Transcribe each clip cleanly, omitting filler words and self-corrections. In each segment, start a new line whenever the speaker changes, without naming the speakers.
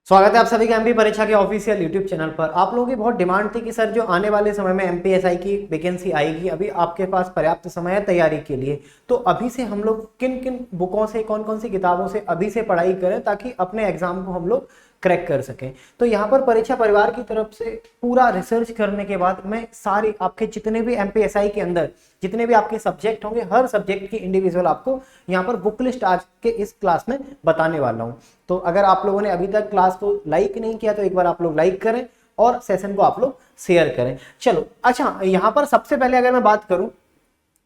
स्वागत है आप सभी का एमपी परीक्षा के ऑफिशियल यूट्यूब चैनल पर। आप लोगों की बहुत डिमांड थी कि सर जो आने वाले समय में एमपीएसआई की वैकेंसी आएगी, अभी आपके पास पर्याप्त समय है तैयारी के लिए, तो अभी से हम लोग किन किन बुकों से, कौन कौन सी किताबों से अभी से पढ़ाई करें ताकि अपने एग्जाम को हम लोग क्रैक कर सकें। तो यहाँ पर परीक्षा परिवार की तरफ से पूरा रिसर्च करने के बाद मैं सारी आपके जितने भी एमपीएसआई के अंदर जितने भी आपके सब्जेक्ट होंगे, हर सब्जेक्ट की इंडिविजुअल आपको यहाँ पर बुक लिस्ट आज के इस क्लास में बताने वाला हूँ। तो अगर आप लोगों ने अभी तक क्लास को लाइक नहीं किया तो एक बार आप लोग लाइक करें और सेशन को आप लोग शेयर करें। चलो अच्छा, यहाँ पर सबसे पहले अगर मैं बात करूँ,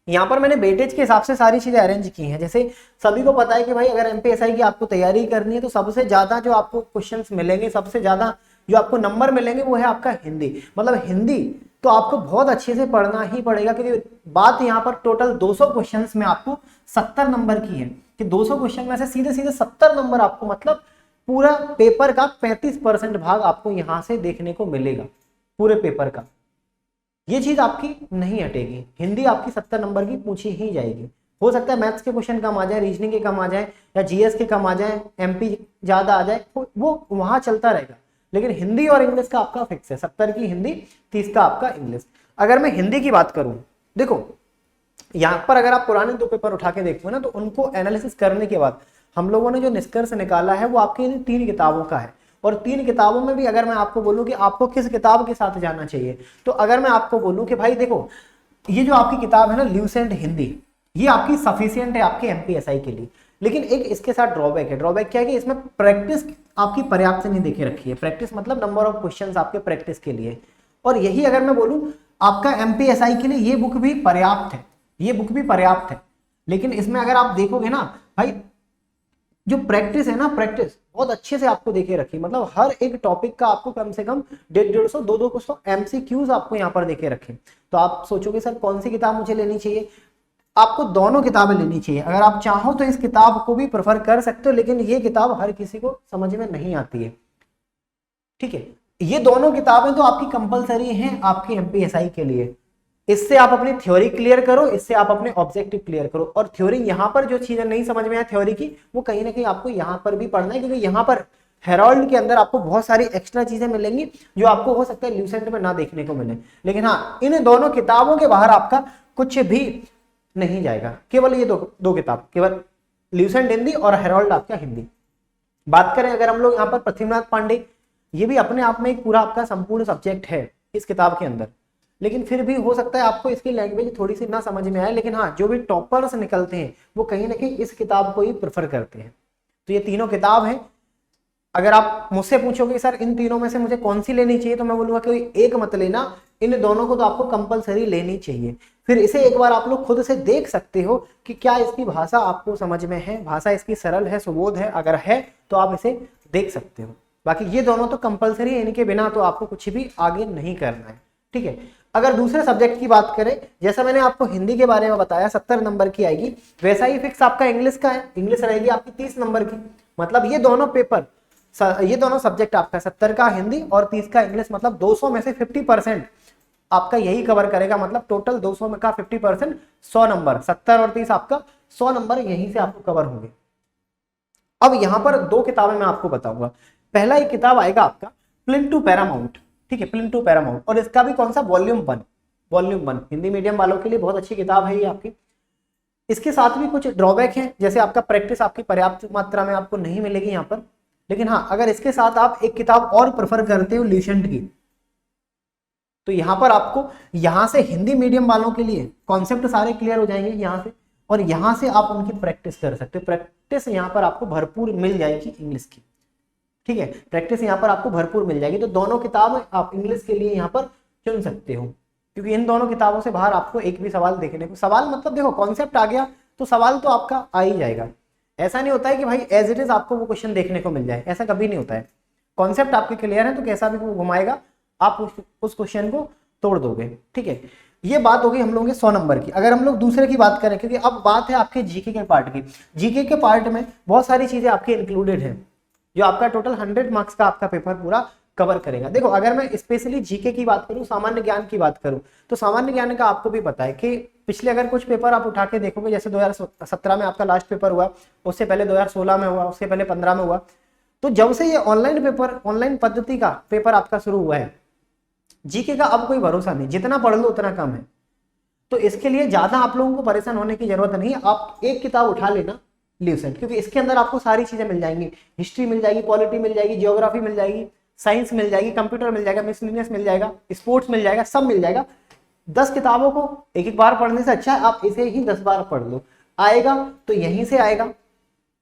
यहाँ पर मैंने वेटेज के हिसाब से सारी चीजें अरेंज की हैं। जैसे सभी को पता है कि भाई अगर एमपीएसआई की आपको तैयारी करनी है तो सबसे ज्यादा जो आपको क्वेश्चंस मिलेंगे, सबसे ज्यादा जो आपको नंबर मिलेंगे वो है आपका हिंदी। मतलब हिंदी तो आपको बहुत अच्छे से पढ़ना ही पड़ेगा, क्योंकि बात यहाँ पर टोटल 200 क्वेश्चंस में आपको 70 नंबर की है कि 200 क्वेश्चन में से सीधे सीधे 70 नंबर आपको, मतलब पूरा पेपर का 35% भाग आपको यहां से देखने को मिलेगा पूरे पेपर का। ये चीज आपकी नहीं हटेगी, हिंदी आपकी 70 नंबर की पूछी ही जाएगी। हो सकता है मैथ्स के क्वेश्चन कम आ जाए, रीजनिंग के कम आ जाए, या जीएस के कम आ जाए, एमपी ज्यादा आ जाए, वो वहां चलता रहेगा, लेकिन हिंदी और इंग्लिश का आपका फिक्स है। 70 की हिंदी, 30 का आपका इंग्लिश। अगर मैं हिंदी की बात करूं, देखो यहाँ पर अगर आप पुराने 2 पेपर उठा के देखो ना, तो उनको एनालिसिस करने के बाद हम लोगों ने जो निष्कर्ष निकाला है वो आपकी इन 3 किताबों का है। और 3 किताबों में भी अगर मैं आपको बोलूं कि आपको किस किताब के साथ जाना चाहिए, तो अगर मैं आपको बोलूं कि भाई देखो, ये जो आपकी किताब है ना ल्यूसेंट हिंदी, ये आपकी सफिशियंट है आपके एमपीएसआई के लिए। लेकिन एक इसके साथ ड्रॉबैक है। ड्रॉबैक क्या है कि इसमें प्रैक्टिस आपकी पर्याप्त नहीं देखे रखी है। प्रैक्टिस मतलब नंबर ऑफ क्वेश्चंस आपके प्रैक्टिस के लिए। और यही अगर मैं बोलूं आपका एमपीएसआई के लिए ये बुक भी पर्याप्त है, ये बुक भी पर्याप्त है। लेकिन इसमें अगर आप देखोगे ना भाई, जो प्रैक्टिस है ना, प्रैक्टिस बहुत अच्छे से आपको देखे रखी, मतलब हर एक टॉपिक का आपको कम से कम 150 200 एमसीक्यूज आपको यहाँ पर देखे रखे। तो आप सोचोगे सर कौन सी किताब मुझे लेनी चाहिए, आपको दोनों किताबें लेनी चाहिए। अगर आप चाहो तो इस किताब को भी प्रेफर कर सकते हो, लेकिन ये किताब हर किसी को समझ में नहीं आती है, ठीक है। ये दोनों किताबें तो आपकी कंपलसरी हैं आपके एमपीएसआई के लिए। इससे आप अपनी थ्योरी क्लियर करो, इससे आप अपने ऑब्जेक्टिव क्लियर करो। और थ्योरी यहाँ पर जो चीजें नहीं समझ में आए थ्योरी की, वो कहीं ना कहीं आपको यहाँ पर भी पढ़ना है, क्योंकि यहाँ पर हेरोल्ड के अंदर आपको बहुत सारी एक्स्ट्रा चीजें मिलेंगी जो आपको हो सकता है ल्यूसेंट में ना देखने को मिले। लेकिन हाँ, इन दोनों किताबों के बाहर आपका कुछ भी नहीं जाएगा, केवल ये दो किताब, केवल ल्यूसेंट हिंदी और हेरोल्ड आपका हिंदी। बात करें अगर हम लोग यहाँ पर पृथ्वीनाथ पांडे, ये भी अपने आप में एक पूरा आपका संपूर्ण सब्जेक्ट है इस किताब के अंदर। लेकिन फिर भी हो सकता है आपको इसकी लैंग्वेज थोड़ी सी ना समझ में आए, लेकिन हाँ, जो भी टॉपर्स निकलते हैं वो कहीं ना कहीं इस किताब को ही प्रेफर करते हैं। तो ये तीनों किताब हैं। अगर आप मुझसे पूछोगे सर इन तीनों में से मुझे कौन सी लेनी चाहिए, तो मैं बोलूंगा कोई एक मत लेना, इन दोनों को तो आपको कंपलसरी लेनी चाहिए। फिर इसे एक बार आप लोग खुद से देख सकते हो कि क्या इसकी भाषा आपको समझ में है, भाषा इसकी सरल है, सुबोध है। अगर है तो आप इसे देख सकते हो। बाकी ये दोनों तो कंपलसरी है, इनके बिना तो आपको कुछ भी आगे नहीं करना है, ठीक है। अगर दूसरे सब्जेक्ट की बात करें, जैसा मैंने आपको हिंदी के बारे में बताया 70 नंबर की आएगी, वैसा ही फिक्स आपका इंग्लिश का है। इंग्लिश रहेगी आपकी 30 नंबर की। मतलब ये दोनों पेपर, ये दोनों सब्जेक्ट आपका 70 का हिंदी और 30 का इंग्लिश, मतलब 200 में से 50% आपका यही कवर करेगा। मतलब टोटल 200 में का 50% 100 नंबर, 70 और 30 आपका 100 नंबर यहीं से आपको कवर होंगे। अब यहां पर 2 किताबें मैं आपको बताऊंगा। पहला एक किताब आएगा आपका प्लिन टू पैरामाउंट, ठीक है, प्लिन टू पैरामाउंट। और इसका भी कौन सा, वॉल्यूम 1 हिंदी मीडियम वालों के लिए बहुत अच्छी किताब है ये आपकी। इसके साथ भी कुछ ड्रॉबैक हैं, जैसे आपका प्रैक्टिस आपकी पर्याप्त मात्रा में आपको नहीं मिलेगी यहाँ पर। लेकिन हाँ, अगर इसके साथ आप एक किताब और प्रेफर करते हो ल्यूसेंट की, तो यहाँ पर आपको यहाँ से हिंदी मीडियम वालों के लिए कॉन्सेप्ट सारे क्लियर हो जाएंगे यहाँ से, और यहाँ से आप उनकी प्रैक्टिस कर सकते हो। प्रैक्टिस यहाँ पर आपको भरपूर मिल जाएगी इंग्लिश की, ठीक है, प्रैक्टिस यहाँ पर आपको भरपूर मिल जाएगी। तो दोनों किताब आप इंग्लिश के लिए यहाँ पर चुन सकते हो, क्योंकि इन दोनों किताबों से बाहर आपको एक भी सवाल देखने को, सवाल मतलब देखो कॉन्सेप्ट आ गया तो सवाल तो आपका आ ही जाएगा। ऐसा नहीं होता है कि भाई एज इट इज आपको वो क्वेश्चन देखने को मिल जाए, ऐसा कभी नहीं होता है। कॉन्सेप्ट आपके क्लियर है तो कैसा भी वो घुमाएगा, आप उस क्वेश्चन को तोड़ दोगे, ठीक है। ये बात होगी हम लोगों के 100 नंबर की। अगर हम लोग दूसरे की बात करें, क्योंकि अब बात है आपके जीके के पार्ट की, जीके के पार्ट में बहुत सारी चीजें आपके इंक्लूडेड है जो आपका टोटल 100 मार्क्स का आपका पेपर पूरा कवर करेगा। देखो अगर मैं स्पेशली जीके की बात करूं, सामान्य ज्ञान की बात करूं, तो सामान्य ज्ञान का आपको भी पता है कि पिछले अगर कुछ पेपर आप उठा के देखोगे, जैसे 2017 में आपका लास्ट पेपर हुआ, उससे पहले 2016 में हुआ, उससे पहले 15 में हुआ, तो जब से ये ऑनलाइन पद्धति का पेपर आपका शुरू हुआ है, जीके का अब कोई भरोसा नहीं, जितना पढ़ लो उतना कम है। तो इसके लिए ज्यादा आप लोगों को परेशान होने की जरूरत नहीं है। आप एक किताब उठा लेना, ल्यूसेंट, क्योंकि इसके अंदर आपको सारी चीजें मिल जाएंगी। हिस्ट्री मिल जाएगी, पॉलिटी मिल जाएगी, जियोग्राफी मिल जाएगी, साइंस मिल जाएगी, कंप्यूटर मिल जाएगा, मिसलिनियस मिल जाएगा, स्पोर्ट्स मिल जाएगा, सब मिल जाएगा। 10 किताबों को एक एक बार पढ़ने से अच्छा है आप इसे ही 10 बार पढ़ लो। आएगा तो यहीं से आएगा,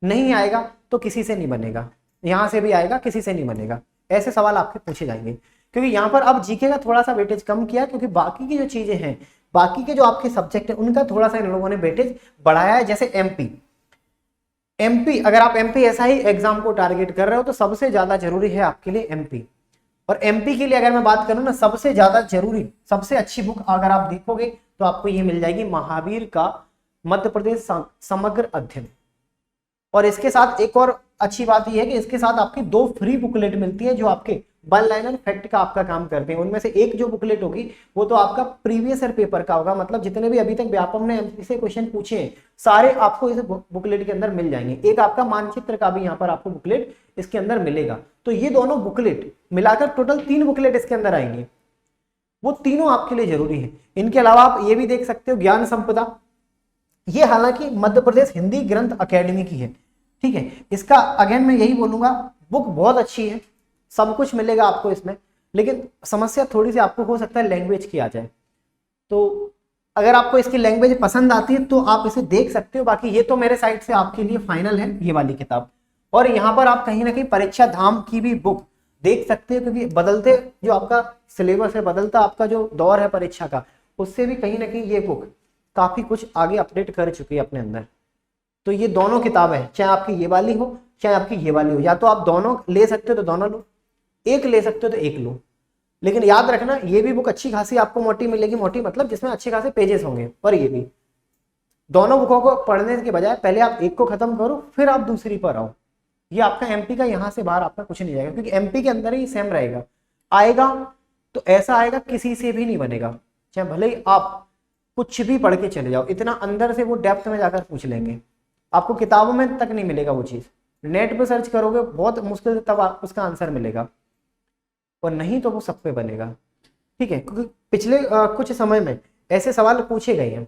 नहीं आएगा तो किसी से नहीं बनेगा, यहां से भी आएगा किसी से नहीं बनेगा। ऐसे सवाल आपके पूछे जाएंगे, क्योंकि यहाँ पर अब जीके का थोड़ा सा वेटेज कम किया, क्योंकि बाकी की जो चीजें हैं, बाकी के जो आपके सब्जेक्ट हैं, उनका थोड़ा सा इन लोगों ने वेटेज बढ़ाया है। जैसे एमपी अगर आप एमपीएसआई एग्जाम को टारगेट कर रहे हो तो सबसे ज्यादा जरूरी है आपके लिए एमपी। और एमपी के लिए अगर मैं बात करूं ना, सबसे ज्यादा जरूरी, सबसे अच्छी बुक अगर आप देखोगे तो आपको ये मिल जाएगी, महावीर का मध्य प्रदेश समग्र अध्ययन। और इसके साथ एक और अच्छी बात यह है कि इसके साथ आपकी 2 फ्री बुकलेट मिलती है, जो आपके वन लाइनर फैक्ट का आपका काम करते हैं। उनमें से एक जो बुकलेट होगी वो तो आपका प्रीवियस ईयर पेपर का होगा, मतलब जितने भी अभी तक व्यापम ने एमपी क्वेश्चन पूछे हैं सारे आपको इस बुकलेट के अंदर मिल जाएंगे। एक आपका मानचित्र का भी यहाँ पर आपको बुकलेट इसके अंदर मिलेगा। तो ये दोनों बुकलेट मिलाकर टोटल 3 बुकलेट इसके अंदर आएंगे, वो तीनों आपके लिए जरूरी है। इनके अलावा आप ये भी देख सकते हो ज्ञान संपदा, ये हालांकि मध्य प्रदेश हिंदी ग्रंथ अकेडमी की है, ठीक है। इसका अगेन मैं यही बोलूंगा, बुक बहुत अच्छी है, सब कुछ मिलेगा आपको इसमें, लेकिन समस्या थोड़ी सी आपको हो सकता है लैंग्वेज की आ जाए। तो अगर आपको इसकी लैंग्वेज पसंद आती है तो आप इसे देख सकते हो। बाकी ये तो मेरे साइड से आपके लिए फाइनल है ये वाली किताब। और यहाँ पर आप कहीं ना कहीं परीक्षा धाम की भी बुक देख सकते हो, क्योंकि बदलते जो आपका सिलेबस है, बदलता आपका जो दौर है परीक्षा का, उससे भी कहीं ना कहीं ये बुक काफी कुछ आगे अपडेट कर चुकी है अपने अंदर। तो ये दोनों किताबें, चाहे आपकी ये वाली हो चाहे आपकी ये वाली हो, या तो आप दोनों ले सकते हो तो दोनों लो, एक ले सकते हो तो एक लो। लेकिन याद रखना ये भी बुक अच्छी खासी आपको मोटी मिलेगी, मोटी मतलब जिसमें अच्छे खासे पेजेस होंगे। और ये भी दोनों बुकों को पढ़ने के बजाय पहले आप एक को खत्म करो फिर आप दूसरी पर आओ। ये आपका एमपी का यहाँ से बाहर आपका कुछ नहीं जाएगा, क्योंकि एमपी के अंदर ही सेम रहेगा। आएगा तो ऐसा आएगा किसी से भी नहीं बनेगा, चाहे भले ही आप कुछ भी पढ़ के चले जाओ, इतना अंदर से वो डेप्थ में जाकर पूछ लेंगे, आपको किताबों में तक नहीं मिलेगा वो चीज। नेट पे सर्च करोगे बहुत मुश्किल से तब उसका आंसर मिलेगा, और नहीं तो वो सब पे बनेगा, ठीक है। क्योंकि पिछले कुछ समय में ऐसे सवाल पूछे गए हैं।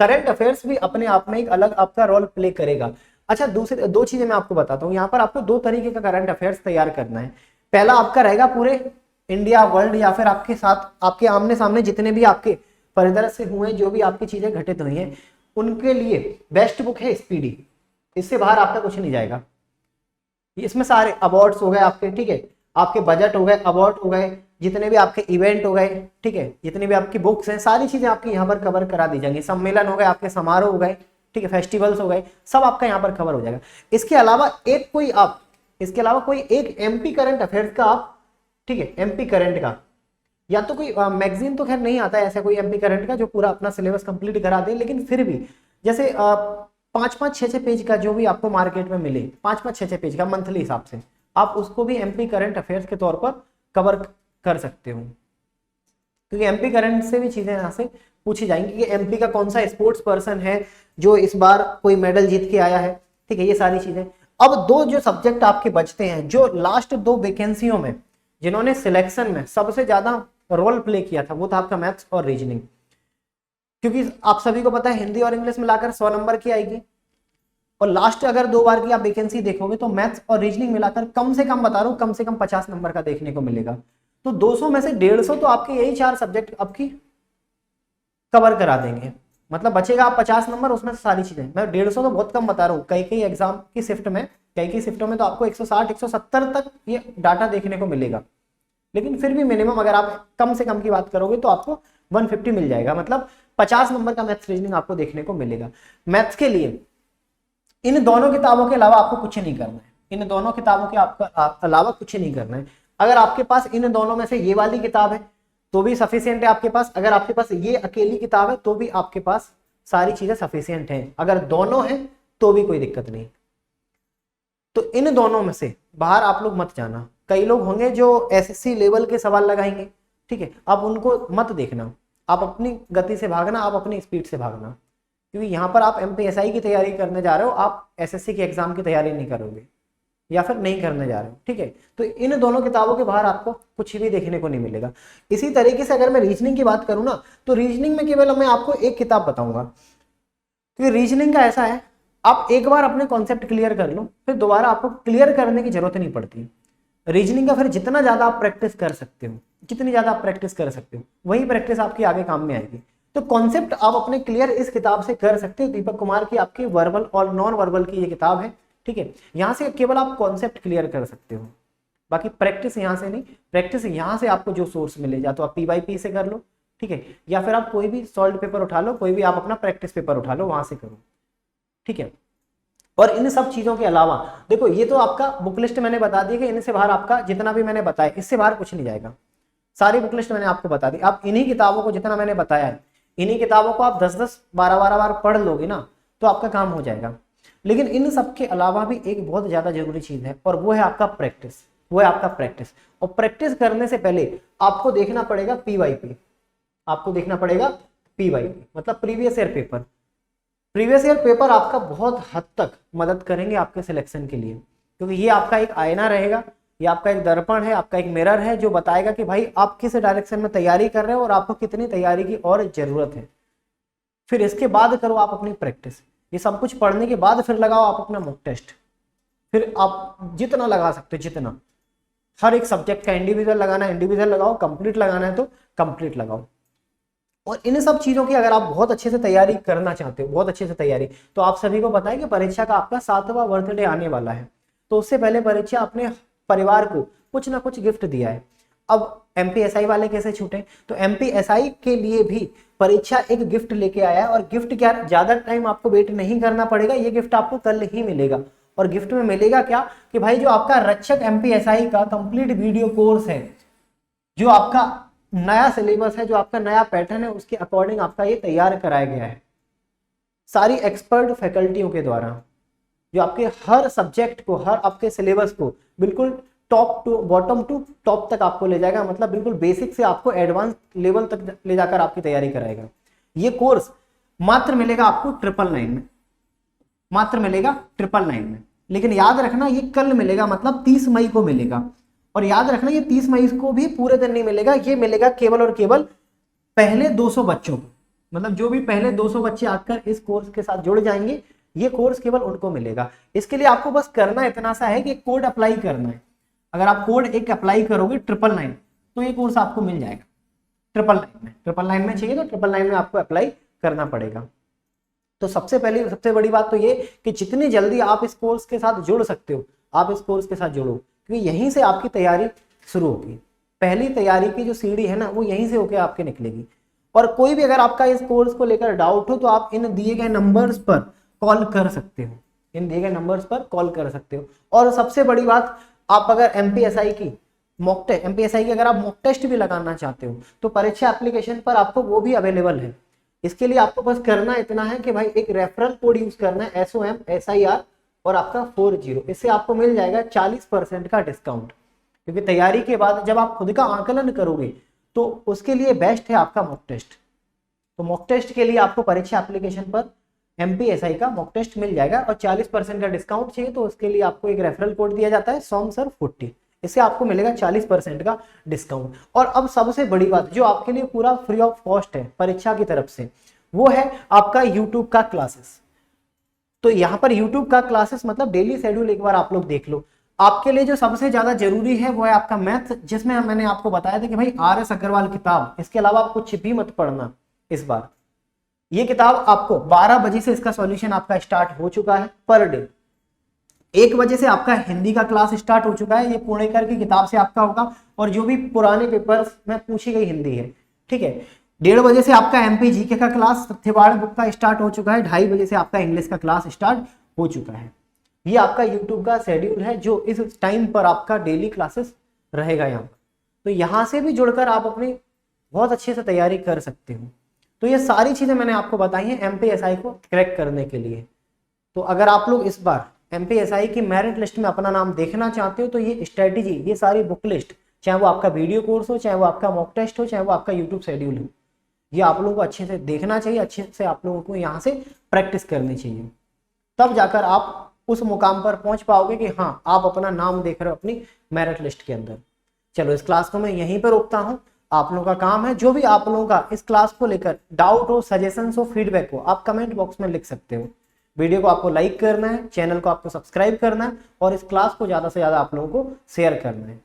करंट अफेयर्स भी अपने आप में एक अलग आपका रोल प्ले करेगा। अच्छा, दूसरी 2 चीजें मैं आपको बताता हूँ। यहाँ पर आपको 2 तरीके का करंट अफेयर्स तैयार करना है। पहला आपका रहेगा पूरे इंडिया वर्ल्ड, या फिर आपके साथ आपके आमने सामने जितने भी आपके परिदृश्य हुए, जो भी आपकी चीजें घटित हुई हैं, उनके लिए बेस्ट बुक है स्पीडी। इससे बाहर आपका कुछ नहीं जाएगा। इसमें सारे अवार्ड्स हो गए आपके, ठीक है, आपके बजट हो गए, अवार्ड हो गए, जितने भी आपके इवेंट हो गए, ठीक है, जितनी भी आपकी बुक्स हैं, सारी चीजें आपकी यहाँ पर कवर करा दी जाएंगी। सम्मेलन हो गए, आपके समारोह हो गए, ठीक है, फेस्टिवल्स हो गए, सब आपका यहाँ पर कवर हो जाएगा। इसके अलावा कोई एक एमपी करंट अफेयर्स का आप, ठीक है, एमपी करंट का, या तो कोई मैगजीन तो खैर नहीं आता है ऐसा कोई एमपी करंट का जो पूरा अपना सिलेबस कंप्लीट करा दे, लेकिन फिर भी जैसे 5-5, 6-6 पेज का जो भी आपको मार्केट में मिले, 5-5, 6-6 पेज का मंथली हिसाब से, आप उसको भी एमपी करंट अफेयर्स के तौर पर कवर कर सकते हो। क्योंकि एमपी करंट से भी चीजें यहाँ से पूछी जाएंगी कि एमपी का कौन सा स्पोर्ट्स पर्सन है जो इस बार कोई मेडल जीत के आया है, ठीक है, ये सारी चीजें। अब 2 जो सब्जेक्ट आपके बचते हैं, जो लास्ट 2 वैकेंसियों में जिन्होंने सिलेक्शन में सबसे ज्यादा रोल प्ले किया था, वो था आपका मैथ्स और रीजनिंग। क्योंकि आप सभी को पता है हिंदी और इंग्लिश मिलाकर 100 नंबर की आएगी, और लास्ट अगर 2 बार की आप वैकेंसी देखोगे तो मैथ्स और रीजनिंग मिलाकर कम से कम बता रहा हूं, कम से कम 50 नंबर का देखने को मिलेगा। तो 200 में से 150 तो आपके यही 4 सब्जेक्ट आपकी कवर करा देंगे, मतलब बचेगा आप 50 नंबर, उसमें से सारी चीजें। मैं 150 तो बहुत कम बता रहा हूँ, कई एग्जाम की शिफ्ट में, कई शिफ्टों में तो आपको 160 170 तक ये डाटा देखने को मिलेगा। लेकिन फिर भी मिनिमम अगर आप कम से कम की बात करोगे तो आपको 150 मिल जाएगा, मतलब 50 नंबर का मैथ्स रीजनिंग आपको देखने को मिलेगा। मैथ्स के लिए इन दोनों किताबों के अलावा आपको कुछ नहीं करना है, इन दोनों किताबों के अलावा कुछ नहीं करना है। अगर आपके पास इन दोनों में से ये वाली किताब है तो भी सफिशियंट है आपके पास, अगर आपके पास ये अकेली किताब है तो भी आपके पास सारी चीजें सफिशियंट हैं, अगर दोनों हैं तो भी कोई दिक्कत नहीं। तो इन दोनों में से बाहर आप लोग मत जाना। कई लोग होंगे जो एसएससी लेवल के सवाल लगाएंगे, ठीक है, आप उनको मत देखना, आप अपनी गति से भागना, आप अपनी स्पीड से भागना, क्योंकि यहाँ पर आप एमपीएसआई की तैयारी करने जा रहे हो, आप एसएससी के एग्जाम की तैयारी नहीं करोगे। या फिर नहीं करने जा रहे हो, ठीक है। तो इन दोनों किताबों के बाहर आपको कुछ भी देखने को नहीं मिलेगा। इसी तरीके से अगर मैं रीजनिंग की बात करूं ना, तो रीजनिंग में केवल मैं आपको एक किताब बताऊंगा, क्योंकि रीजनिंग का ऐसा है, आप एक बार अपने कॉन्सेप्ट क्लियर कर लो, फिर दोबारा आपको क्लियर करने की जरूरत नहीं पड़ती। रीजनिंग का फिर जितना ज्यादा आप प्रैक्टिस कर सकते हो, जितनी ज्यादा आप प्रैक्टिस कर सकते हो, वही प्रैक्टिस आपकी आगे काम में आएगी। तो कॉन्सेप्ट आप अपने क्लियर इस किताब से कर सकते हो। दीपक कुमार की आपकी वर्बल और नॉन वर्बल की ये किताब है, ठीक है। यहाँ से केवल आप कॉन्सेप्ट क्लियर कर सकते हो, बाकी प्रैक्टिस यहाँ से नहीं। प्रैक्टिस यहाँ से आपको जो सोर्स मिलेगा, तो आप PYP से कर लो, ठीक है, या फिर आप कोई भी सॉल्व पेपर उठा लो, कोई भी आप अपना प्रैक्टिस पेपर उठा लो, वहां से करो, ठीक है। और इन सब चीजों के अलावा देखो, ये तो आपका बुक लिस्ट मैंने बता दी कि इनसे बाहर आपका जितना भी मैंने बताया, इससे बाहर कुछ नहीं जाएगा। सारी बुक लिस्ट मैंने आपको बता दी। आप इन्हीं किताबों को, जितना मैंने बताया है, इन्हीं किताबों को आप 10-10, 12-12 बार पढ़ लोगे ना, तो आपका काम हो जाएगा। लेकिन इन सब के अलावा भी एक बहुत ज्यादा जरूरी चीज है, और वो है आपका प्रैक्टिस। वो है आपका प्रैक्टिस। और प्रैक्टिस करने से पहले आपको देखना पड़ेगा PYP। आपको देखना पड़ेगा PYP, मतलब previous year paper. Previous year paper आपका बहुत हद तक मदद करेंगे आपके सिलेक्शन के लिए, क्योंकि ये आपका एक आईना रहेगा, ये आपका एक दर्पण है, आपका एक मिरर है, जो बताएगा कि भाई आप किस डायरेक्शन में तैयारी कर रहे हो और आपको कितनी तैयारी की और जरूरत है। फिर इसके बाद करो आप अपनी प्रैक्टिस। ये सब कुछ पढ़ने के बाद फिर लगाओ आप अपना मॉक टेस्ट। फिर आप जितना लगा सकते हो, जितना, हर एक सब्जेक्ट का इंडिविजुअल लगाना है इंडिविजुअल लगाओ, कंप्लीट लगाना है तो कंप्लीट लगाओ। और इन सब चीजों की अगर आप बहुत अच्छे से तैयारी करना चाहते हो, बहुत अच्छे से तैयारी, तो आप सभी को पता है कि परीक्षा का आपका 7वां बर्थडे आने वाला है। तो उससे पहले परीक्षा अपने परिवार को कुछ ना कुछ गिफ्ट दिया है। अब MPSI वाले कैसे छूटे, तो MPSI के लिए भी परीक्षा एक गिफ्ट लेके आया है। और गिफ्ट क्या, ज्यादा टाइम आपको वेट नहीं करना पड़ेगा, ये गिफ्ट आपको कल ही मिलेगा। और गिफ्ट में मिलेगा क्या, कि भाई जो आपका रक्षक MPSI का कंप्लीट वीडियो कोर्स है, जो आपका नया सिलेबस है, जो आपका नया पैटर्न है, उसके अकॉर्डिंग आपका ये तैयार कराया गया है सारी एक्सपर्ट फैकल्टियों के द्वारा, जो आपके हर सब्जेक्ट को, हर आपके सिलेबस को बिल्कुल top to bottom to top तक आपको ले जाएगा। मतलब बिल्कुल बेसिक से आपको एडवांस लेवल तक ले जाकर आपकी तैयारी कराएगा। ये कोर्स मात्र मिलेगा आपको 999 में, मात्र मिलेगा 999 में। लेकिन याद रखना, ये कल मिलेगा, मतलब 30 मई को मिलेगा। और याद रखना, ये 30 मई को भी पूरे दिन नहीं मिलेगा, ये मिलेगा केवल और केवल पहले 200 बच्चों को। मतलब जो भी पहले 200 बच्चे आकर इस कोर्स के साथ जुड़ जाएंगे, ये कोर्स केवल उनको मिलेगा। इसके लिए आपको बस करना इतना सा है कि कोड अप्लाई करना है। अगर आप कोड एक अप्लाई करोगे 999, तो ये कोर्स आपको मिल जाएगा 999 में चाहिए तो 999 में आपको अप्लाई करना पड़ेगा। तो सबसे पहले, सबसे बड़ी बात तो ये कि जितनी जल्दी आप इस कोर्स के साथ जुड़ सकते हो, आप इस कोर्स के साथ जुड़ो, क्योंकि यहीं से आपकी तैयारी शुरू होगी। पहली तैयारी की जो सीढ़ी है ना, वो यहीं से होकर आपके निकलेगी। और कोई भी अगर आपका इस कोर्स को लेकर डाउट हो, तो आप इन दिए गए नंबर्स पर कॉल कर सकते हो, इन दिए गए नंबर्स पर कॉल कर सकते हो। और सबसे बड़ी बात, आप अगर MPSI की मॉक टेस्ट, MPSI की अगर आप मॉक टेस्ट भी लगाना चाहते हो, तो परीक्षा एप्लीकेशन पर आपको वो भी अवेलेबल है। इसके लिए आपको बस करना इतना है कि भाई एक रेफरल कोड यूज करना है, SOMSIR और आपका 40। इससे आपको मिल जाएगा 40% का डिस्काउंट। क्योंकि तैयारी के बाद जब आप खुद का आकलन करोगे, तो उसके लिए बेस्ट है आपका मॉक टेस्ट। तो मॉक टेस्ट के लिए आपको परीक्षा एप्लीकेशन पर MPSI का मॉक टेस्ट मिल जाएगा। और 40% का डिस्काउंट चाहिए, तो उसके लिए आपको एक रेफरल कोड दिया जाता है, SOMSIR40। इससे आपको मिलेगा 40% का डिस्काउंट। और अब सबसे बड़ी बात, जो आपके लिए पूरा फ्री ऑफ कॉस्ट है परीक्षा की तरफ से, वो है आपका यूट्यूब का क्लासेस। तो यहाँ पर यूट्यूब का क्लासेस मतलब डेली शेड्यूल एक बार आप लोग देख लो। आपके लिए जो सबसे ज्यादा जरूरी है वो है आपका मैथ, जिसमें मैंने आपको बताया था कि भाई RS अग्रवाल किताब, इसके अलावा आप कुछ भी मत पढ़ना इस बार। ये किताब आपको 12 बजे से इसका सॉल्यूशन आपका स्टार्ट हो चुका है पर डे। 1 बजे से आपका हिंदी का क्लास स्टार्ट हो चुका है, ये पुणेकर की किताब से आपका होगा, और जो भी पुराने पेपर्स में पूछी गई हिंदी है, ठीक है। 1:30 बजे से आपका MP GK का क्लास सत्यवाड़ बुक का स्टार्ट हो चुका है। 2:30 बजे से आपका इंग्लिश का क्लास स्टार्ट हो चुका है। ये आपका यूट्यूब का शेड्यूल है, जो इस टाइम पर आपका डेली क्लासेस रहेगा यहाँ पर। तो यहाँ से भी जुड़कर आप अपनी बहुत अच्छे से तैयारी कर सकते हो। तो ये सारी चीजें मैंने आपको बताई हैं MPSI को क्रैक करने के लिए। तो अगर आप लोग इस बार MPSI की मेरिट लिस्ट में अपना नाम देखना चाहते हो, तो ये स्ट्रेटेजी, ये सारी बुक लिस्ट, चाहे वो आपका वीडियो कोर्स हो, चाहे वो आपका मॉक टेस्ट हो, चाहे वो आपका यूट्यूब शेड्यूल हो, ये आप लोगों को अच्छे से देखना चाहिए, अच्छे से आप लोगों को यहाँ से प्रैक्टिस करनी चाहिए। तब जाकर आप उस मुकाम पर पहुंच पाओगे कि हाँ आप अपना नाम देख रहे हो अपनी मेरिट लिस्ट के अंदर। चलो इस क्लास को मैं यहीं पर रोकता हूँ। आप लोगों का काम है, जो भी आप लोगों का इस क्लास को लेकर डाउट हो, सजेशंस हो, फीडबैक हो, आप कमेंट बॉक्स में लिख सकते हो। वीडियो को आपको लाइक करना है, चैनल को आपको सब्सक्राइब करना है और इस क्लास को ज़्यादा से ज़्यादा आप लोगों को शेयर करना है।